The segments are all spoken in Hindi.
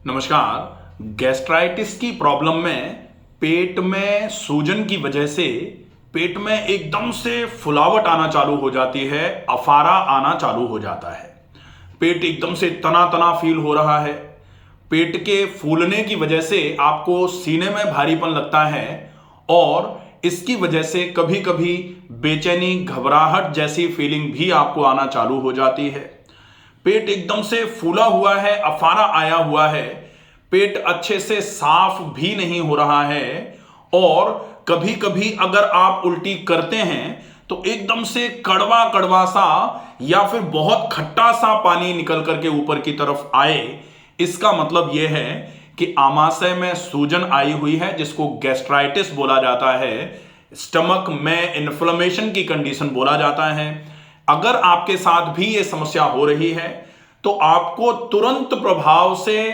नमस्कार। गैस्ट्राइटिस की प्रॉब्लम में पेट में सूजन की वजह से पेट में एकदम से फुलावट आना चालू हो जाती है, अफारा आना चालू हो जाता है। पेट एकदम से तना तना फील हो रहा है। पेट के फूलने की वजह से आपको सीने में भारीपन लगता है और इसकी वजह से कभी कभी बेचैनी, घबराहट जैसी फीलिंग भी आपको आना चालू हो जाती है। पेट एकदम से फूला हुआ है, अफारा आया हुआ है, पेट अच्छे से साफ भी नहीं हो रहा है और कभी कभी अगर आप उल्टी करते हैं तो एकदम से कड़वा कड़वा सा या फिर बहुत खट्टा सा पानी निकल करके ऊपर की तरफ आए। इसका मतलब यह है कि आमाशय में सूजन आई हुई है, जिसको गैस्ट्राइटिस बोला जाता है। स्टमक में इन्फ्लेमेशन की कंडीशन बोला जाता है। अगर आपके साथ भी ये समस्या हो रही है तो आपको तुरंत प्रभाव से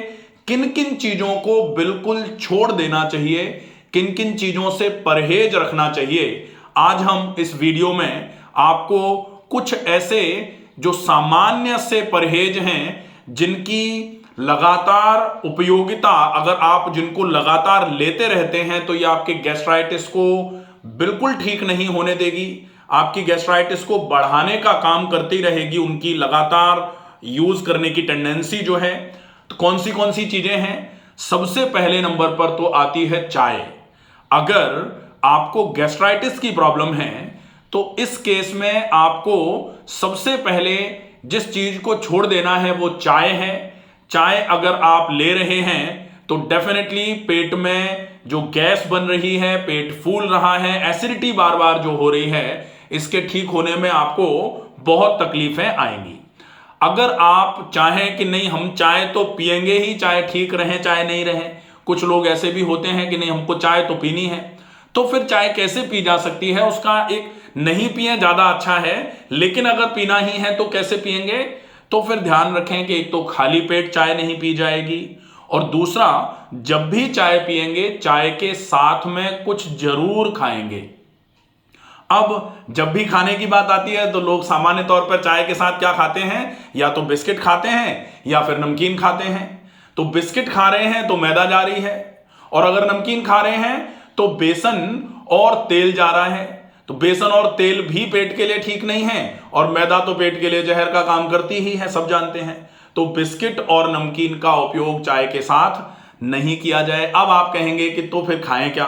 किन किन चीजों को बिल्कुल छोड़ देना चाहिए, किन किन चीजों से परहेज रखना चाहिए, आज हम इस वीडियो में आपको कुछ ऐसे जो सामान्य से परहेज हैं जिनकी लगातार उपयोगिता, अगर आप जिनको लगातार लेते रहते हैं तो ये आपके गैस्ट्राइटिस को बिल्कुल ठीक नहीं होने देगी, आपकी गैस्ट्राइटिस को बढ़ाने का काम करती रहेगी। उनकी लगातार यूज करने की टेंडेंसी जो है। तो कौन सी चीजें हैं? सबसे पहले नंबर पर तो आती है चाय। अगर आपको गैस्ट्राइटिस की प्रॉब्लम है तो इस केस में आपको सबसे पहले जिस चीज को छोड़ देना है वो चाय है। चाय अगर आप ले रहे हैं तो डेफिनेटली पेट में जो गैस बन रही है, पेट फूल रहा है, एसिडिटी बार बार जो हो रही है, इसके ठीक होने में आपको बहुत तकलीफें आएंगी। अगर आप चाहें कि नहीं हम चाय तो पिएंगे ही, चाहे ठीक रहे चाहे नहीं रहे, कुछ लोग ऐसे भी होते हैं कि नहीं हमको चाय तो पीनी है, तो फिर चाय कैसे पी जा सकती है? उसका एक नहीं पिए ज्यादा अच्छा है, लेकिन अगर पीना ही है तो कैसे पिएंगे? तो फिर ध्यान रखें कि एक तो खाली पेट चाय नहीं पी जाएगी और दूसरा, जब भी चाय पिएंगे चाय के साथ में कुछ जरूर खाएंगे। अब जब भी खाने की बात आती है तो लोग सामान्य तौर पर चाय के साथ क्या खाते हैं? या तो बिस्किट खाते हैं या फिर नमकीन खाते हैं। तो बिस्किट खा रहे हैं तो मैदा जा रही है, और अगर नमकीन खा रहे हैं तो बेसन और तेल जा रहा है। तो बेसन और तेल भी पेट के लिए ठीक नहीं है और मैदा तो पेट के लिए जहर का काम करती ही है, सब जानते हैं। तो बिस्किट और नमकीन का उपयोग चाय के साथ नहीं किया जाए। अब आप कहेंगे कि तो फिर खाएं क्या?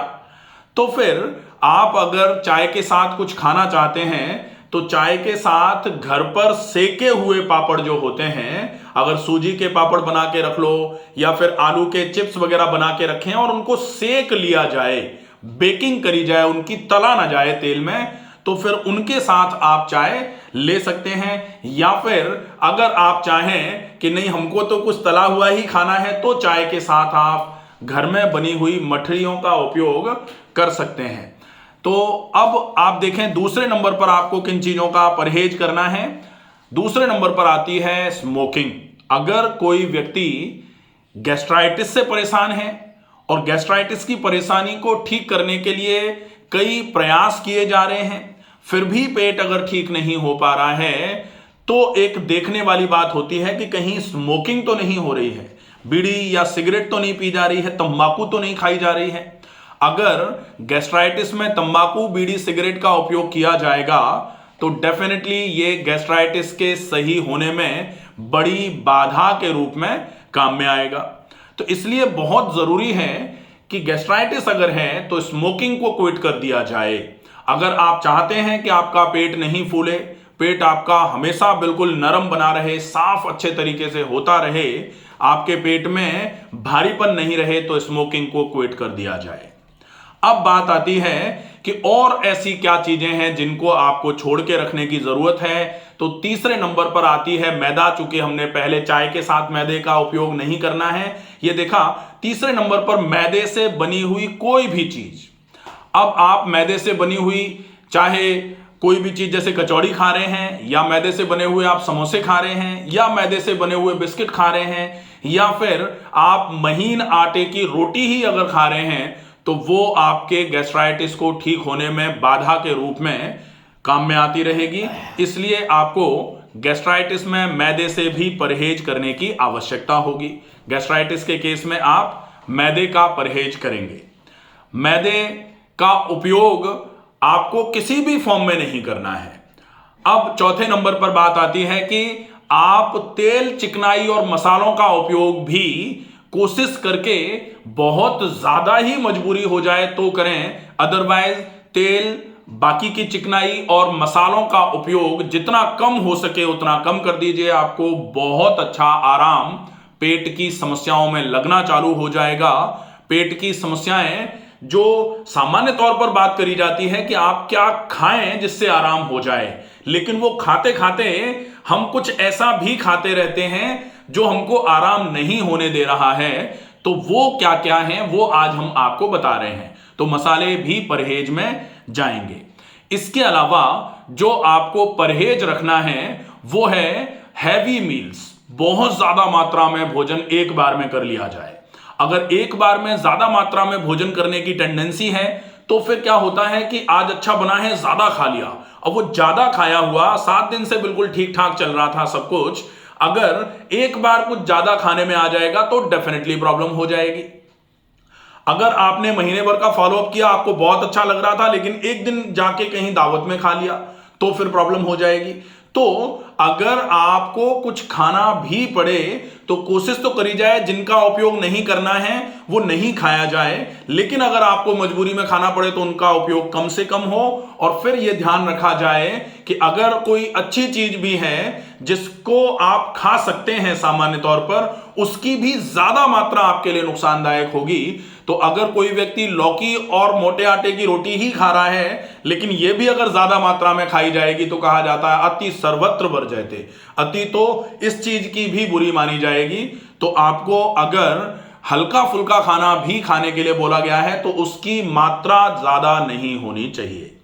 तो फिर आप अगर चाय के साथ कुछ खाना चाहते हैं तो चाय के साथ घर पर सेके हुए पापड़ जो होते हैं, अगर सूजी के पापड़ बना के रख लो या फिर आलू के चिप्स वगैरह बना के रखें और उनको सेक लिया जाए, बेकिंग करी जाए, उनकी तला ना जाए तेल में, तो फिर उनके साथ आप चाय ले सकते हैं। या फिर अगर आप चाहें कि नहीं हमको तो कुछ तला हुआ ही खाना है तो चाय के साथ आप घर में बनी हुई मठरियों का उपयोग कर सकते हैं। तो अब आप देखें दूसरे नंबर पर आपको किन चीजों का परहेज करना है। दूसरे नंबर पर आती है स्मोकिंग। अगर कोई व्यक्ति गैस्ट्राइटिस से परेशान है और गैस्ट्राइटिस की परेशानी को ठीक करने के लिए कई प्रयास किए जा रहे हैं, फिर भी पेट अगर ठीक नहीं हो पा रहा है तो एक देखने वाली बात होती है कि कहीं स्मोकिंग तो नहीं हो रही है, बीड़ी या सिगरेट तो नहीं पी जा रही है, तंबाकू तो नहीं खाई जा रही है। अगर गैस्ट्राइटिस में तंबाकू, बीड़ी, सिगरेट का उपयोग किया जाएगा तो डेफिनेटली ये गैस्ट्राइटिस के सही होने में बड़ी बाधा के रूप में काम में आएगा। तो इसलिए बहुत जरूरी है कि गैस्ट्राइटिस अगर है तो स्मोकिंग को क्विट कर दिया जाए। अगर आप चाहते हैं कि आपका पेट नहीं फूले, पेट आपका हमेशा बिल्कुल नरम बना रहे, साफ अच्छे तरीके से होता रहे, आपके पेट में भारीपन नहीं रहे, तो स्मोकिंग को क्विट कर दिया जाए। अब बात आती है कि और ऐसी क्या चीजें हैं जिनको आपको छोड़ के रखने की जरूरत है। तो तीसरे नंबर पर आती है मैदा। चूंकि हमने पहले चाय के साथ मैदे का उपयोग नहीं करना है, ये देखा, तीसरे नंबर पर मैदे से बनी हुई कोई भी चीज। अब आप मैदे से बनी हुई चाहे कोई भी चीज जैसे कचौड़ी खा रहे हैं, या मैदे से बने हुए आप समोसे खा रहे हैं, या मैदे से बने हुए बिस्किट खा रहे हैं, या फिर आप महीन आटे की रोटी ही अगर खा रहे हैं, तो वो आपके गैस्ट्राइटिस को ठीक होने में बाधा के रूप में काम में आती रहेगी। इसलिए आपको गैस्ट्राइटिस में मैदे से भी परहेज करने की आवश्यकता होगी। गैस्ट्राइटिस के केस में आप मैदे का परहेज करेंगे। मैदे का उपयोग आपको किसी भी फॉर्म में नहीं करना है। अब चौथे नंबर पर बात आती है कि आप तेल, चिकनाई और मसालों का उपयोग भी कोशिश करके बहुत ज्यादा ही मजबूरी हो जाए तो करें, अदरवाइज तेल, बाकी की चिकनाई और मसालों का उपयोग जितना कम हो सके उतना कम कर दीजिए। आपको बहुत अच्छा आराम पेट की समस्याओं में लगना चालू हो जाएगा। पेट की समस्याएं जो सामान्य तौर पर बात करी जाती है कि आप क्या खाएं जिससे आराम हो जाए, लेकिन वो खाते खाते हम कुछ ऐसा भी खाते रहते हैं जो हमको आराम नहीं होने दे रहा है। तो वो क्या क्या है वो आज हम आपको बता रहे हैं। तो मसाले भी परहेज में जाएंगे। इसके अलावा जो आपको परहेज रखना है वो है हैवी मील्स। बहुत ज्यादा मात्रा में भोजन एक बार में कर लिया जाए। अगर एक बार में ज्यादा मात्रा में भोजन करने की टेंडेंसी है तो फिर क्या होता है कि आज अच्छा बना है, ज्यादा खा लिया। अब वो ज्यादा खाया हुआ 7 दिन से बिल्कुल ठीक ठाक चल रहा था सब कुछ, अगर एक बार कुछ ज्यादा खाने में आ जाएगा तो डेफिनेटली प्रॉब्लम हो जाएगी। अगर आपने महीने भर का फॉलोअप किया, आपको बहुत अच्छा लग रहा था, लेकिन एक दिन जाके कहीं दावत में खा लिया तो फिर प्रॉब्लम हो जाएगी। तो अगर आपको कुछ खाना भी पड़े तो कोशिश तो करी जाए जिनका उपयोग नहीं करना है वो नहीं खाया जाए, लेकिन अगर आपको मजबूरी में खाना पड़े तो उनका उपयोग कम से कम हो। और फिर यह ध्यान रखा जाए कि अगर कोई अच्छी चीज भी है जिसको आप खा सकते हैं सामान्य तौर पर, उसकी भी ज्यादा मात्रा आपके लिए नुकसानदायक होगी। तो अगर कोई व्यक्ति लौकी और मोटे आटे की रोटी ही खा रहा है, लेकिन यह भी अगर ज्यादा मात्रा में खाई जाएगी तो कहा जाता है अति सर्वत्र वर्जयते, अति तो इस चीज की भी बुरी मानी जाएगी। तो आपको अगर हल्का फुल्का खाना भी खाने के लिए बोला गया है तो उसकी मात्रा ज्यादा नहीं होनी चाहिए।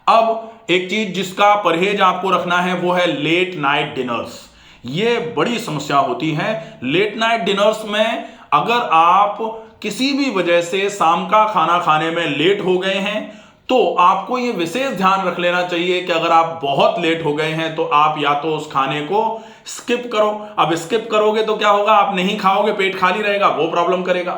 अब एक चीज जिसका परहेज आपको रखना है वो है लेट नाइट डिनर्स। ये बड़ी समस्या होती है। लेट नाइट डिनर्स में अगर आप किसी भी वजह से शाम का खाना खाने में लेट हो गए हैं तो आपको यह विशेष ध्यान रख लेना चाहिए कि अगर आप बहुत लेट हो गए हैं तो आप या तो उस खाने को स्किप करो। अब स्किप करोगे तो क्या होगा, आप नहीं खाओगे, पेट खाली रहेगा, वो प्रॉब्लम करेगा।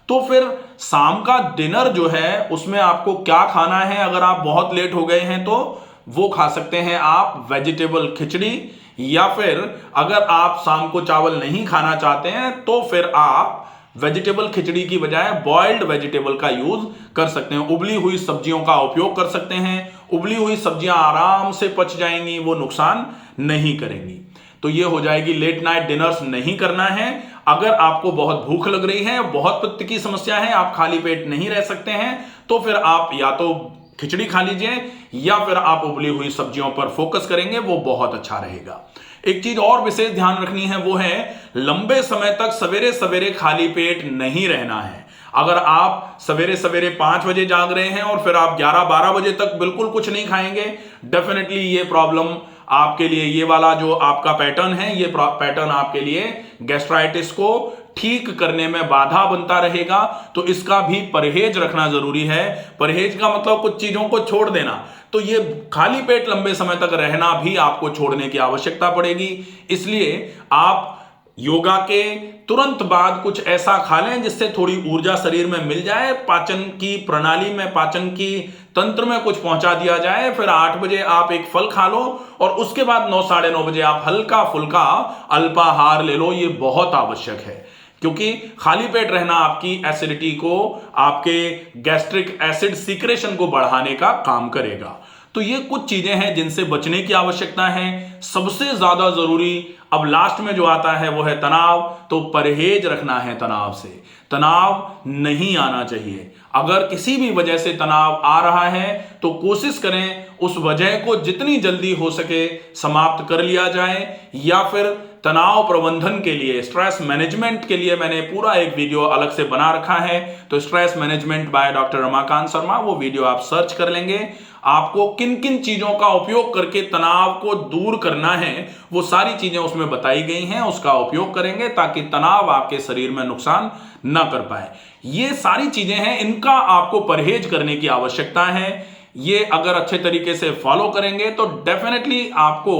तो फिर शाम का डिनर जो है उसमें आपको क्या खाना है, अगर आप बहुत लेट हो गए हैं तो वो खा सकते हैं आप वेजिटेबल खिचड़ी, या फिर अगर आप शाम को चावल नहीं खाना चाहते हैं तो फिर आप वेजिटेबल खिचड़ी की बजाय बॉइल्ड वेजिटेबल का यूज कर सकते हैं। उबली हुई सब्जियों का उपयोग कर सकते हैं। उबली हुई सब्जियां आराम से पच जाएंगी, वो नुकसान नहीं करेंगी। तो ये हो जाएगी लेट नाइट डिनर्स नहीं करना है। अगर आपको बहुत भूख लग रही है, बहुत पित्त की समस्या है, आप खाली पेट नहीं रह सकते हैं, तो फिर आप या तो खिचड़ी खा लीजिए या फिर आप उबली हुई सब्जियों पर फोकस करेंगे, वो बहुत अच्छा रहेगा। एक चीज और विशेष ध्यान रखनी है वो है लंबे समय तक सवेरे सवेरे खाली पेट नहीं रहना है। अगर आप सवेरे सवेरे 5 बजे जाग रहे हैं और फिर आप 11-12 बजे तक बिल्कुल कुछ नहीं खाएंगे, डेफिनेटली ये प्रॉब्लम आपके लिए, ये वाला जो आपका पैटर्न है, ये पैटर्न आपके लिए गैस्ट्राइटिस को ठीक करने में बाधा बनता रहेगा। तो इसका भी परहेज रखना जरूरी है। परहेज का मतलब कुछ चीजों को छोड़ देना, तो ये खाली पेट लंबे समय तक रहना भी आपको छोड़ने की आवश्यकता पड़ेगी। इसलिए आप योगा के तुरंत बाद कुछ ऐसा खा लें जिससे थोड़ी ऊर्जा शरीर में मिल जाए, पाचन की प्रणाली में, पाचन की तंत्र में कुछ पहुंचा दिया जाए। फिर 8 बजे आप एक फल खा लो और उसके बाद 9-9:30 बजे आप हल्का फुल्का अल्पाहार ले लो। ये बहुत आवश्यक है क्योंकि खाली पेट रहना आपकी एसिडिटी को, आपके गैस्ट्रिक एसिड सीक्रेशन को बढ़ाने का काम करेगा। तो ये कुछ चीजें हैं जिनसे बचने की आवश्यकता है। सबसे ज्यादा जरूरी अब लास्ट में जो आता है वो है तनाव। तो परहेज रखना है तनाव से, तनाव नहीं आना चाहिए। अगर किसी भी वजह से तनाव आ रहा है तो कोशिश करें उस वजह को जितनी जल्दी हो सके समाप्त कर लिया जाए, या फिर तनाव प्रबंधन के लिए, स्ट्रेस मैनेजमेंट के लिए मैंने पूरा एक वीडियो अलग से बना रखा है। तो stress management by doctor Ramakant Sharma, वो वीडियो आप सर्च कर लेंगे। आपको किन किन चीजों का उपयोग करके तनाव को दूर करना है वो सारी चीजें उसमें बताई गई हैं, उसका उपयोग करेंगे ताकि तनाव आपके शरीर में नुकसान ना कर पाए। ये सारी चीजें हैं, इनका आपको परहेज करने की आवश्यकता है। ये अगर अच्छे तरीके से फॉलो करेंगे तो डेफिनेटली आपको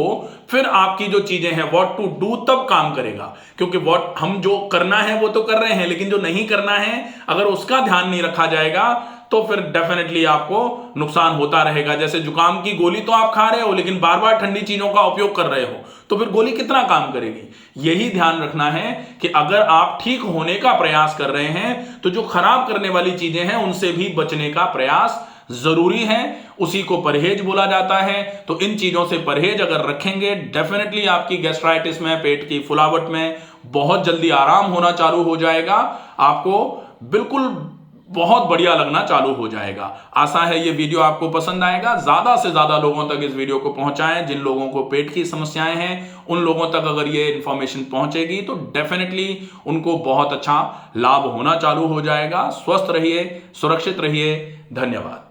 फिर आपकी जो चीजें हैं व्हाट टू डू तब काम करेगा। क्योंकि व्हाट हम जो करना है वो तो कर रहे हैं, लेकिन जो नहीं करना है अगर उसका ध्यान नहीं रखा जाएगा तो फिर डेफिनेटली आपको नुकसान होता रहेगा। जैसे जुकाम की गोली तो आप खा रहे हो लेकिन बार बार ठंडी चीजों का उपयोग कर रहे हो, तो फिर गोली कितना काम करेगी। यही ध्यान रखना है कि अगर आप ठीक होने का प्रयास कर रहे हैं तो जो खराब करने वाली चीजें हैं उनसे भी बचने का प्रयास जरूरी है। उसी को परहेज बोला जाता है। तो इन चीजों से परहेज अगर रखेंगे डेफिनेटली आपकी गैस्ट्राइटिस में, पेट की फुलावट में बहुत जल्दी आराम होना चालू हो जाएगा। आपको बिल्कुल बहुत बढ़िया लगना चालू हो जाएगा। आशा है ये वीडियो आपको पसंद आएगा। ज्यादा से ज्यादा लोगों तक इस वीडियो को पहुंचाएं। जिन लोगों को पेट की समस्याएं हैं उन लोगों तक अगर ये इंफॉर्मेशन पहुंचेगी तो डेफिनेटली उनको बहुत अच्छा लाभ होना चालू हो जाएगा। स्वस्थ रहिए, सुरक्षित रहिए। धन्यवाद।